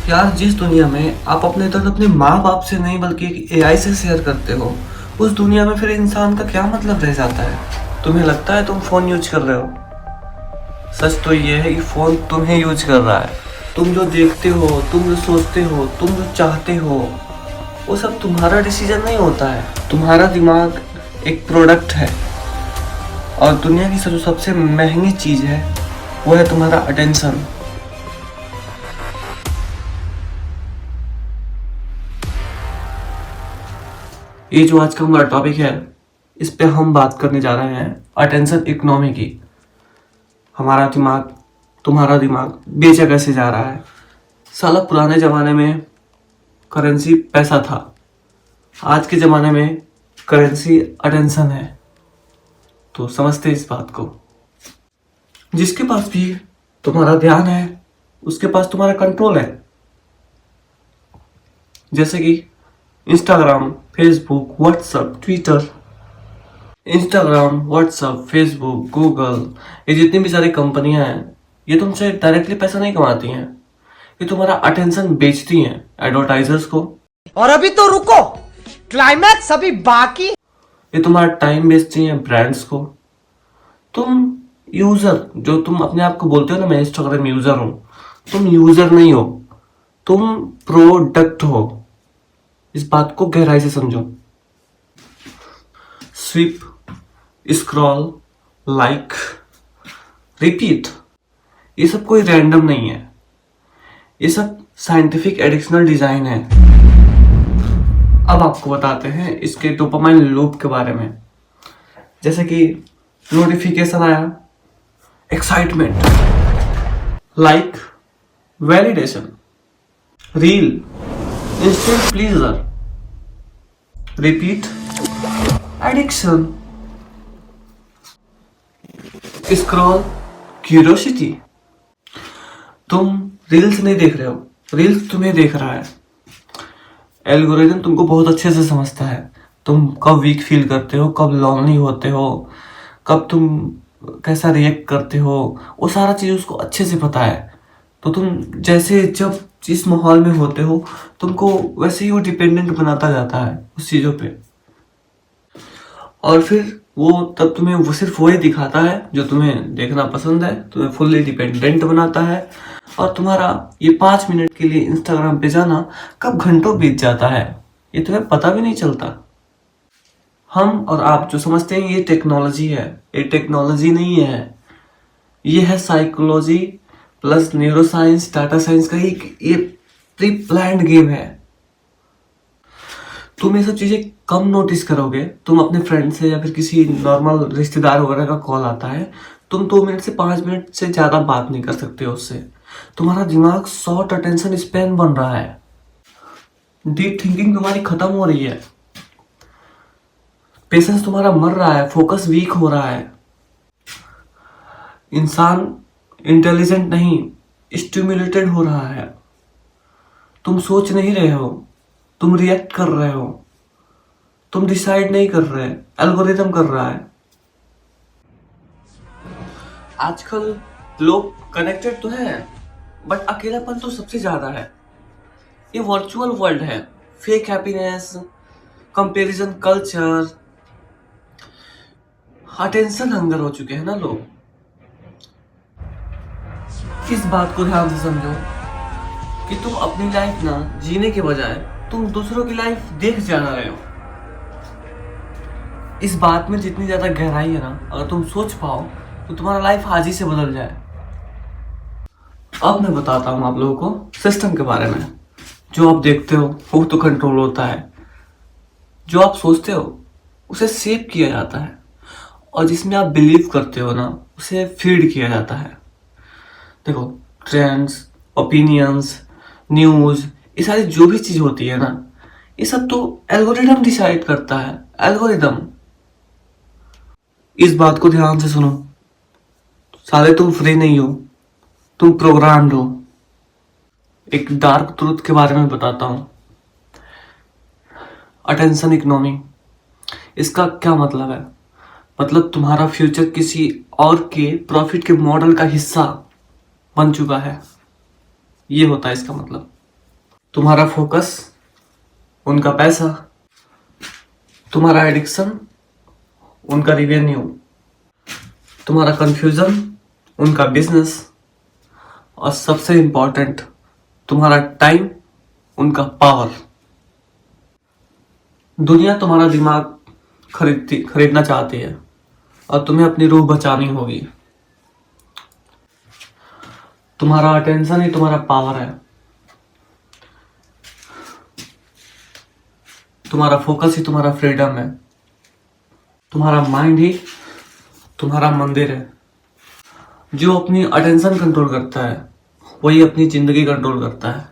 यार, जिस दुनिया में आप अपने दर्द अपने माँ बाप से नहीं बल्कि एक एआई से शेयर करते हो, उस दुनिया में फिर इंसान का क्या मतलब रह जाता है? तुम्हें लगता है तुम फोन यूज कर रहे हो? सच तो ये है कि फोन तुम्हें यूज कर रहा है। तुम जो देखते हो, तुम जो सोचते हो, तुम जो चाहते हो, वो सब तुम्हारा डिसीजन नहीं होता है। तुम्हारा दिमाग एक प्रोडक्ट है, और दुनिया की जो सबसे महंगी चीज है वो है तुम्हारा अटेंशन। ये जो आज का हमारा टॉपिक है, इस पे हम बात करने जा रहे हैं अटेंशन इकोनॉमी की। हमारा दिमाग, तुम्हारा दिमाग बेचा कैसे जा रहा है। साला पुराने ज़माने में करेंसी पैसा था, आज के ज़माने में करेंसी अटेंशन है। तो समझते इस बात को। जिसके पास भी तुम्हारा ध्यान है, उसके पास तुम्हारा कंट्रोल है। जैसे कि Instagram, Facebook, WhatsApp, Twitter. Instagram, WhatsApp, Facebook, Google, ये जितनी भी सारी कंपनियां हैं, ये तुमसे डायरेक्टली पैसा नहीं कमाती हैं। ये तुम्हारा अटेंशन बेचती हैं एडवर्टाइजर्स को। और अभी तो रुको, क्लाइमैक्स अभी बाकी। ये तुम्हारा टाइम बेचती हैं ब्रांड्स को। तुम यूजर, जो तुम अपने आप को बोलते हो ना, मैं इंस्टाग्राम यूजर हूं, तुम यूजर नहीं हो, तुम प्रोडक्ट हो। इस बात को गहराई से समझो। स्विप, स्क्रॉल, लाइक, रिपीट, ये सब कोई रैंडम नहीं है। ये सब साइंटिफिक एडिक्शनल डिजाइन है। अब आपको बताते हैं इसके डोपामाइन लूप के बारे में। जैसे कि नोटिफिकेशन आया, excitement, like, validation, reel, instant pleaser, repeat, addiction, scroll, curiosity. तुम रील्स नहीं देख रहे हो, रील्स तुम्हें देख रहा है। एल्गोरिदम तुमको बहुत अच्छे से समझता है। तुम कब वीक फील करते हो, कब लॉन्ली होते हो, कब तुम कैसा रिएक्ट करते हो, वो सारा चीज़ उसको अच्छे से पता है। तो तुम जैसे जब जिस माहौल में होते हो, तुमको वैसे ही वो डिपेंडेंट बनाता जाता है उस चीज़ों पे। और फिर वो तब तुम्हें वो सिर्फ वही दिखाता है जो तुम्हें देखना पसंद है, तुम्हें फुल्ली डिपेंडेंट बनाता है। और तुम्हारा ये 5 मिनट के लिए इंस्टाग्राम पे जाना कब घंटों बीत जाता है, ये तुम्हें पता भी नहीं चलता। हम और आप जो समझते हैं ये टेक्नोलॉजी है, ये टेक्नोलॉजी नहीं है। ये है psychology plus neuro science, data science का ये प्री प्लान्ड गेम है। तुम ये सब चीजें कम नोटिस करोगे। तुम अपने फ्रेंड से या फिर किसी नॉर्मल रिश्तेदार वगैरह का कॉल आता है, तुम 2 मिनट से 5 मिनट से ज्यादा बात नहीं कर सकते हो उससे। तुम्हारा दिमाग शॉर्ट अटेंशन स्पैन बन रहा है। डीप थिंकिंग तुम्हारी खत्म हो रही है। पेशेंस तुम्हारा मर रहा है, फोकस वीक हो रहा है। इंसान इंटेलिजेंट नहीं, स्टिमुलेटेड हो रहा है। तुम सोच नहीं रहे हो, तुम रिएक्ट कर रहे हो। तुम डिसाइड नहीं कर रहे, एल्गोरिदम कर रहा है। आजकल लोग कनेक्टेड तो है, बट अकेलापन तो सबसे ज्यादा है। ये वर्चुअल वर्ल्ड है। Fake happiness, comparison culture, attention hunger हो चुके हैं ना लोग। इस बात को ध्यान से समझो कि तुम अपनी लाइफ ना जीने के बजाय तुम दूसरों की लाइफ देख जा रहे हो। इस बात में जितनी ज्यादा गहराई है ना, अगर तुम सोच पाओ तो तुम्हारा लाइफ आज ही से बदल जाए। अब मैं बताता हूँ आप लोगों को सिस्टम के बारे में। जो आप देखते हो वो तो कंट्रोल होता है, जो आप सोचते हो उसे सेव किया जाता है, और जिसमें आप बिलीव करते हो ना, उसे फीड किया जाता है। देखो, ट्रेंड्स, ओपिनियंस, न्यूज, ये सारी जो भी चीज होती है ना, ये सब तो एल्गोरिदम डिसाइड करता है। एल्गोरिदम। इस बात को ध्यान से सुनो, साले तुम फ्री नहीं हो, तुम प्रोग्राम्ड हो। एक डार्क ट्रूथ के बारे में बताता हूं। अटेंशन इकोनॉमी, इसका क्या मतलब है? मतलब तुम्हारा फ्यूचर किसी और के प्रॉफिट के मॉडल का हिस्सा बन चुका है, ये होता है इसका मतलब। तुम्हारा फोकस उनका पैसा, तुम्हारा एडिक्शन उनका रिवेन्यू, तुम्हारा कंफ्यूजन उनका बिजनेस, और सबसे इंपॉर्टेंट तुम्हारा टाइम उनका पावर। दुनिया तुम्हारा दिमाग खरीदना चाहती है और तुम्हें अपनी रूह बचानी होगी। तुम्हारा अटेंशन ही तुम्हारा पावर है, तुम्हारा फोकस ही तुम्हारा फ्रीडम है, तुम्हारा माइंड ही तुम्हारा मंदिर है। जो अपनी अटेंशन कंट्रोल करता है वही अपनी जिंदगी कंट्रोल करता है।